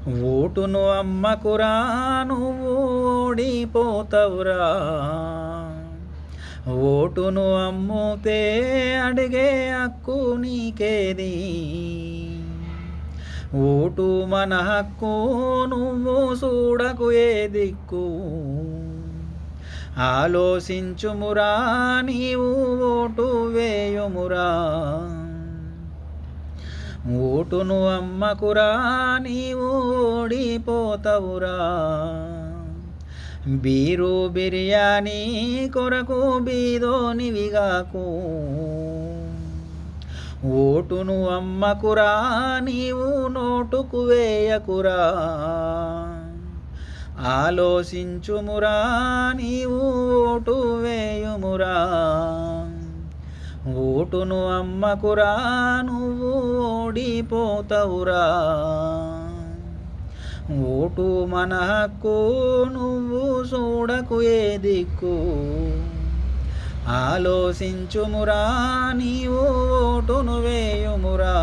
ఓటును అమ్మకురా నువ్వు ఓడిపోతావురా. ఓటును అమ్ముతే అడిగే హక్కు నీకేది. ఓటు మన హక్కు నువ్వు చూడకు ఏ దిక్కు. ఆలోచించుమురా నీవు ఓటు వేయుమురా. ఓటును అమ్మకురా నీవు ఓడిపోతావురా. బీరు బిర్యానీ కొరకు బీదోనివిగాకు. ఓటును అమ్మకురా నీవు నోటుకు వేయకురా. ఆలోచించుమురా నీవు ఓటు వేయుమురా. ఓటును అమ్మకురా నువ్వు ఓడిపోతావురా. ఓటు మన హక్కు నువ్వు చూడకు ఏ దిక్కు. ఆలోచించుమురా నీవు ఓటును వేయుమురా.